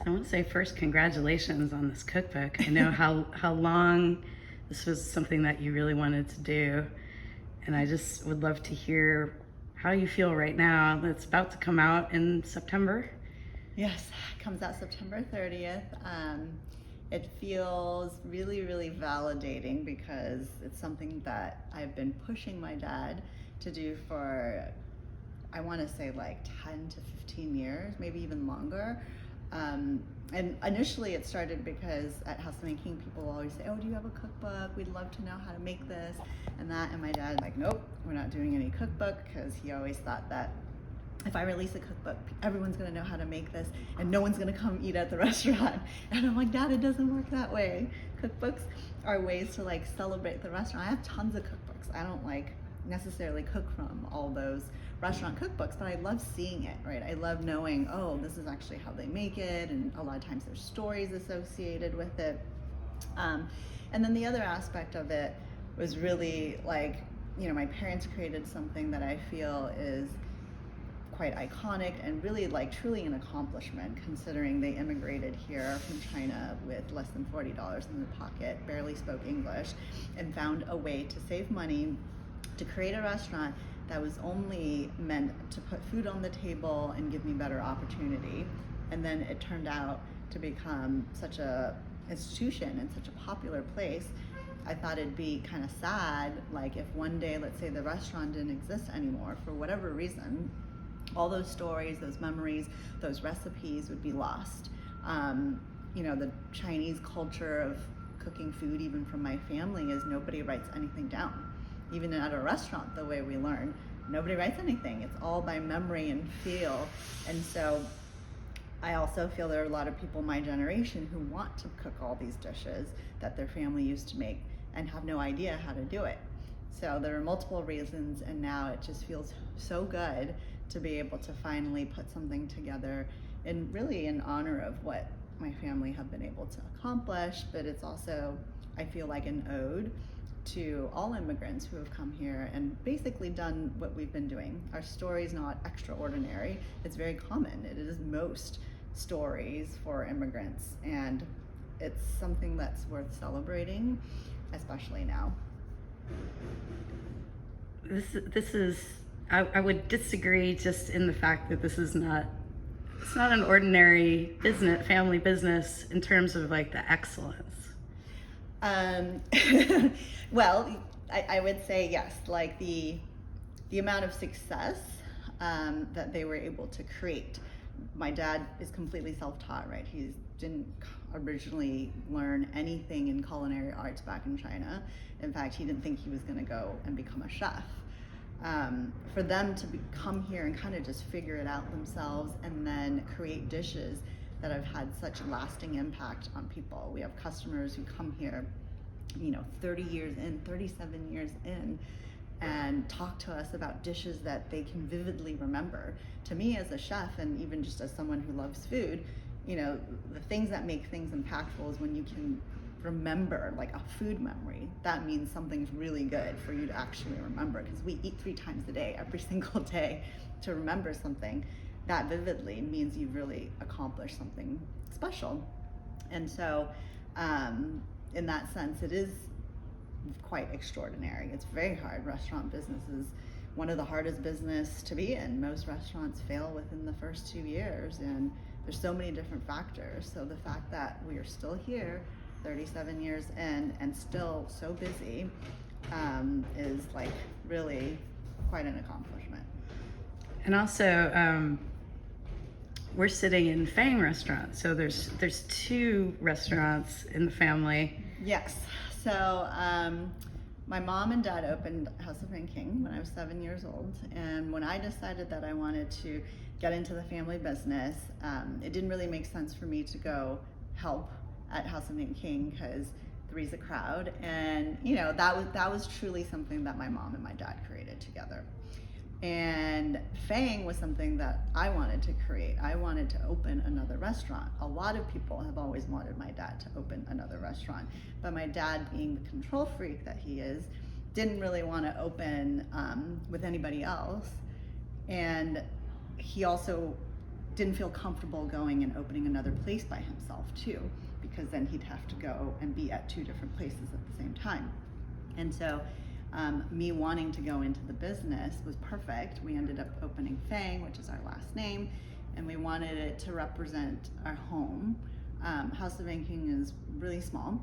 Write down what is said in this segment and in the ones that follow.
So I want to say first, congratulations on this cookbook. I know how long this was something that you really wanted to do, and I just would love to hear how you feel right now. It's about to come out in September. Yes, it comes out September 30th. It feels really, really validating because it's something that I've been pushing my dad to do for, I want to say like 10 to 15 years, maybe even longer. And initially it started because at House of Nanking people always say, oh, do you have a cookbook? We'd love to know how to make this and that. And my dad like, nope, we're not doing any cookbook, because he always thought that if I release a cookbook, everyone's gonna know how to make this and no one's gonna come eat at the restaurant. And I'm like, Dad, it doesn't work that way. Cookbooks are ways to like celebrate the restaurant. I have tons of cookbooks. I don't like necessarily cook from all those restaurant cookbooks, but I love seeing it, right? I love knowing, oh, this is actually how they make it, and a lot of times there's stories associated with it. And then the other aspect of it was really like, you know, my parents created something that I feel is quite iconic and really like truly an accomplishment, considering they immigrated here from China with less than $40 in their pocket, barely spoke English, and found a way to save money to create a restaurant that was only meant to put food on the table and give me better opportunity. And then it turned out to become such a institution and such a popular place. I thought it'd be kind of sad, like if one day, let's say the restaurant didn't exist anymore for whatever reason, all those stories, those memories, those recipes would be lost. You know, the Chinese culture of cooking food, even from my family, is nobody writes anything down. Even at a restaurant, the way we learn, nobody writes anything. It's all by memory and feel. And so I also feel there are a lot of people my generation who want to cook all these dishes that their family used to make and have no idea how to do it. So there are multiple reasons, and now it just feels so good to be able to finally put something together in really in honor of what my family have been able to accomplish, but it's also, I feel like, an ode to all immigrants who have come here and basically done what we've been doing. Our story is not extraordinary, it's very common. It is most stories for immigrants, and it's something that's worth celebrating, especially now. This is, I would disagree just in the fact that this is not, it's not an ordinary business, family business in terms of like the excellence. Well, I would say yes, like the amount of success that they were able to create. My dad is completely self-taught, right? He didn't originally learn anything in culinary arts back in China. In fact, he didn't think he was gonna go and become a chef. For them to come here and kind of just figure it out themselves and then create dishes that have had such lasting impact on people. We have customers who come here, you know, 30 years in, 37 years in, and talk to us about dishes that they can vividly remember. To me as a chef, and even just as someone who loves food, you know, the things that make things impactful is when you can remember, like a food memory. That means something's really good for you to actually remember, because we eat 3 times a day, every single day. To remember something that vividly means you've really accomplished something special. And so in that sense, it is quite extraordinary. It's very hard. Restaurant business is one of the hardest business to be in. Most restaurants fail within the first 2 years, and there's so many different factors. So the fact that we are still here 37 years in and still so busy is like really quite an accomplishment. And also, we're sitting in Fang restaurant, so there's 2 restaurants in the family. Yes. So my mom and dad opened House of Nanking when I was 7 years old, and when I decided that I wanted to get into the family business, it didn't really make sense for me to go help at House of Nanking because three's a crowd, and you know, that was truly something that my mom and my dad created together. And Fang was something that I wanted to create. I wanted to open another restaurant. A lot of people have always wanted my dad to open another restaurant, but my dad, being the control freak that he is, didn't really want to open with anybody else. And he also didn't feel comfortable going and opening another place by himself too, because then he'd have to go and be at 2 different places at the same time. And so me wanting to go into the business was perfect. We ended up opening Fang, which is our last name, and we wanted it to represent our home. House of Nanking is really small.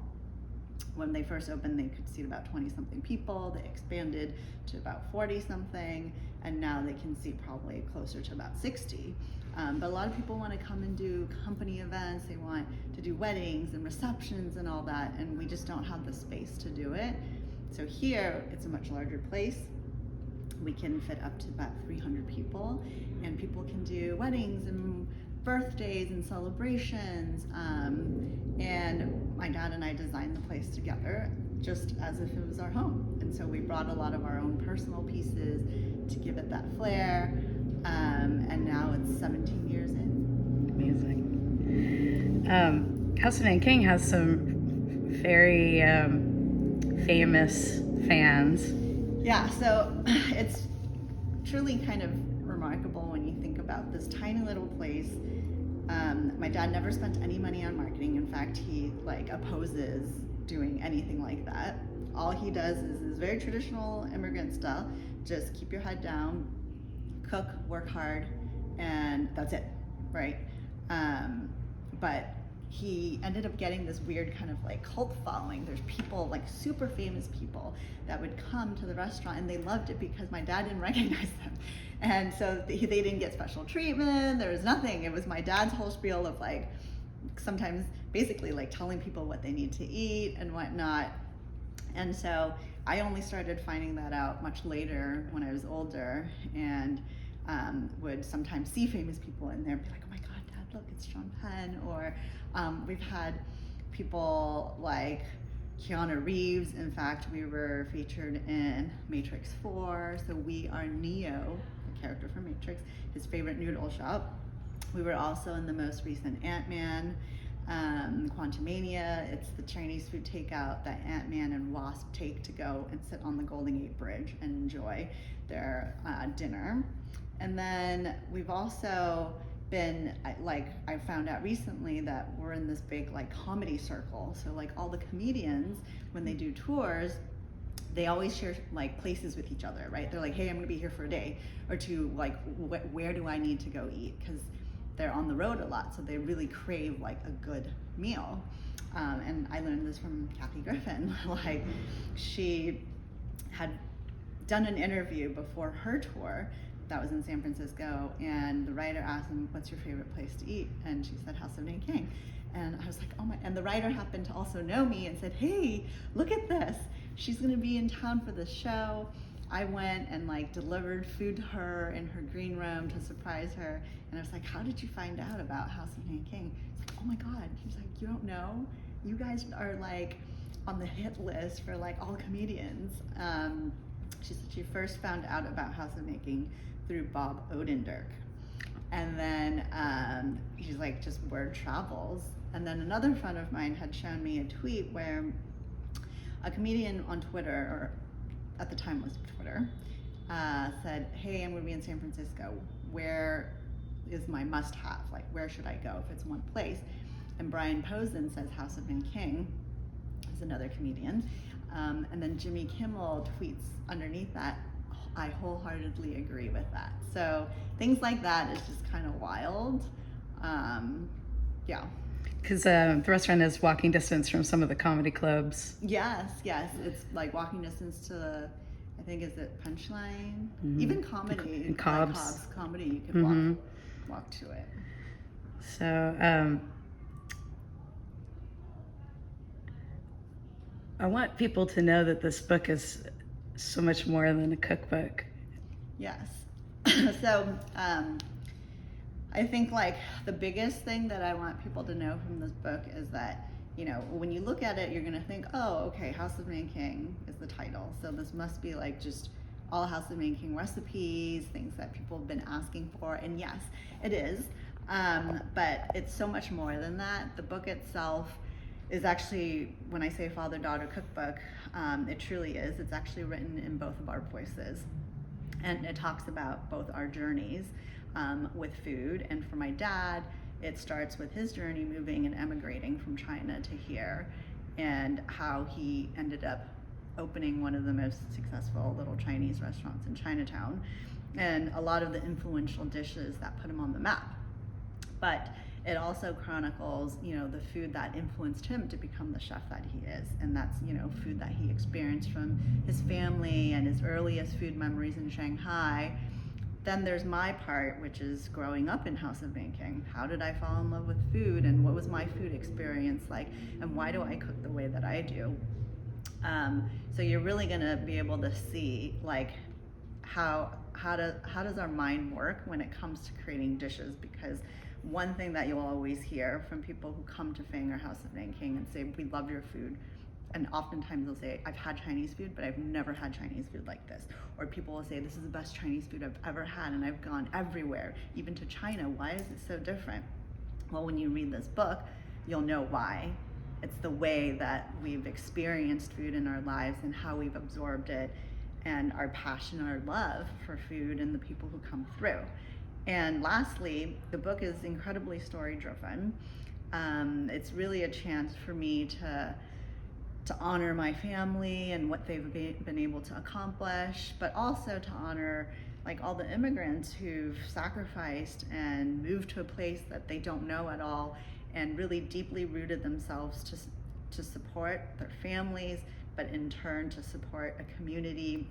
When they first opened, they could seat about 20-something people. They expanded to about 40-something, and now they can seat probably closer to about 60. But a lot of people want to come and do company events. They want to do weddings and receptions and all that, and we just don't have the space to do it. So here, it's a much larger place. We can fit up to about 300 people, and people can do weddings and birthdays and celebrations. And my dad and I designed the place together just as if it was our home. And so we brought a lot of our own personal pieces to give it that flair. And now it's 17 years in. Amazing. House of Nanking has some very famous fans. Yeah, so it's truly kind of remarkable when you think about this tiny little place. My dad never spent any money on marketing. In fact, he opposes doing anything like that. All he does is very traditional immigrant style. Just keep your head down, cook, work hard, and that's it, right? But he ended up getting this weird kind of cult following. There's people, super famous people, that would come to the restaurant, and they loved it because my dad didn't recognize them. And so they didn't get special treatment. There was nothing. It was my dad's whole spiel of sometimes basically telling people what they need to eat and whatnot. And so I only started finding that out much later when I was older, and would sometimes see famous people in there and be like, oh my God, Dad, look, it's Sean Penn. Or we've had people like Keanu Reeves. In fact, we were featured in Matrix 4. So we are Neo, the character from Matrix, his favorite noodle shop. We were also in the most recent Ant-Man, Quantumania. It's the Chinese food takeout that Ant-Man and Wasp take to go and sit on the Golden Gate Bridge and enjoy their dinner. And then we've also been, I found out recently that we're in this big comedy circle. So all the comedians, when they do tours, they always share places with each other, right? They're like, hey, I'm gonna be here for a day or two. Where do I need to go eat? Because they're on the road a lot, so they really crave a good meal. And I learned this from Kathy Griffin. She had done an interview before her tour that was in San Francisco, and the writer asked him, what's your favorite place to eat? And she said House of Nanking. And I was like, oh my, and the writer happened to also know me and said, hey, look at this. She's gonna be in town for the show. I went and delivered food to her in her green room to surprise her. And I was like, how did you find out about House of Nanking? It's like, oh my God. She's like, you don't know? You guys are on the hit list for all comedians. She said she first found out about House of Nanking through Bob Odenkirk. And then she's like, just word travels. And then another friend of mine had shown me a tweet where a comedian on Twitter, or at the time was Twitter, said, hey, I'm gonna be in San Francisco. Where is my must-have? Where should I go if it's one place? And Brian Posen says House of Nanking, is another comedian. And then Jimmy Kimmel tweets underneath that, I wholeheartedly agree with that. So things like that is just kind of wild. Yeah. Because the restaurant is walking distance from some of the comedy clubs. Yes. It's walking distance to, I think, is it Punchline? Mm-hmm. Even comedy. And Cobb's. Comedy, you could walk to it. So I want people to know that this book is so much more than a cookbook. Yes. So I think the biggest thing that I want people to know from this book is that, when you look at it, you're gonna think, oh, okay, House of Nanking is the title. So this must be just all House of Nanking recipes, things that people have been asking for. And yes, it is. But it's so much more than that. The book itself is actually, when I say father-daughter cookbook, it truly is. It's actually written in both of our voices. And it talks about both our journeys. with food. And for my dad, it starts with his journey moving and emigrating from China to here, and how he ended up opening one of the most successful little Chinese restaurants in Chinatown, and a lot of the influential dishes that put him on the map. But it also chronicles, the food that influenced him to become the chef that he is. And that's, food that he experienced from his family and his earliest food memories in Shanghai. Then there's my part, which is growing up in House of Nanking. How did I fall in love with food, and what was my food experience like, and why do I cook the way that I do? So you're really gonna be able to see like how does our mind work when it comes to creating dishes, because one thing that you'll always hear from people who come to Fang or House of Nanking and say, we love your food, and oftentimes they'll say, I've had Chinese food, but I've never had Chinese food like this. Or people will say, this is the best Chinese food I've ever had, and I've gone everywhere, even to China. Why is it so different? Well, when you read this book, you'll know why. It's the way that we've experienced food in our lives and how we've absorbed it, and our passion, our love for food and the people who come through. And lastly, the book is incredibly story driven. It's really a chance for me to honor my family and what they've been able to accomplish, but also to honor like all the immigrants who've sacrificed and moved to a place that they don't know at all, and really deeply rooted themselves to support their families, but in turn to support a community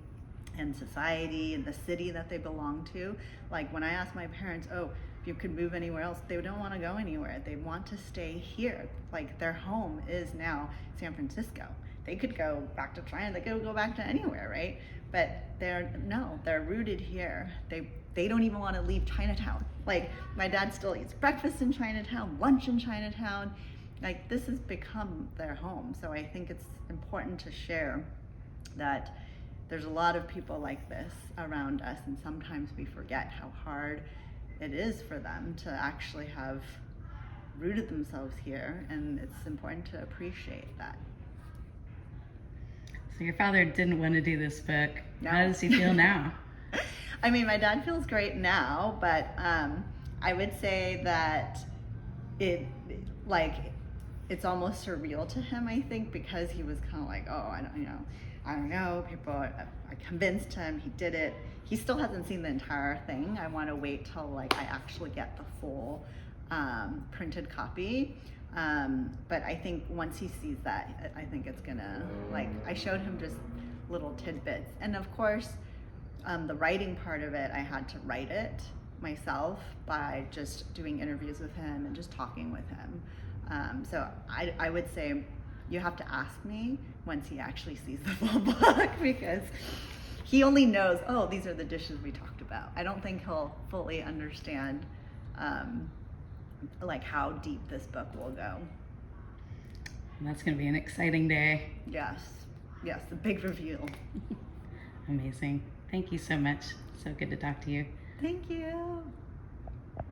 and society and the city that they belong to. Like when I asked my parents, oh, if you could move anywhere else, they don't want to go anywhere. They want to stay here. Like their home is now San Francisco. They could go back to China, they could go back to anywhere, right? But they're rooted here. They don't even want to leave Chinatown. Like my dad still eats breakfast in Chinatown, lunch in Chinatown. Like this has become their home. So I think it's important to share that there's a lot of people like this around us, and sometimes we forget how hard it is for them to actually have rooted themselves here, and it's important to appreciate that. So your father didn't want to do this book. No. How does he feel now? I mean, my dad feels great now, but I would say that it's almost surreal to him, I think, because he was kind of like, oh, I don't know, people, I convinced him, he did it. He still hasn't seen the entire thing. I want to wait till like I actually get the full printed copy. But I think once he sees that, I think it's gonna, like, I showed him just little tidbits. And of course, the writing part of it, I had to write it myself by just doing interviews with him and just talking with him. So I would say you have to ask me once he actually sees the full book, because he only knows, oh, these are the dishes we talked about. I don't think he'll fully understand like how deep this book will go. That's going to be an exciting day. Yes, the big reveal. Amazing. Thank you so much. So good to talk to you. Thank you.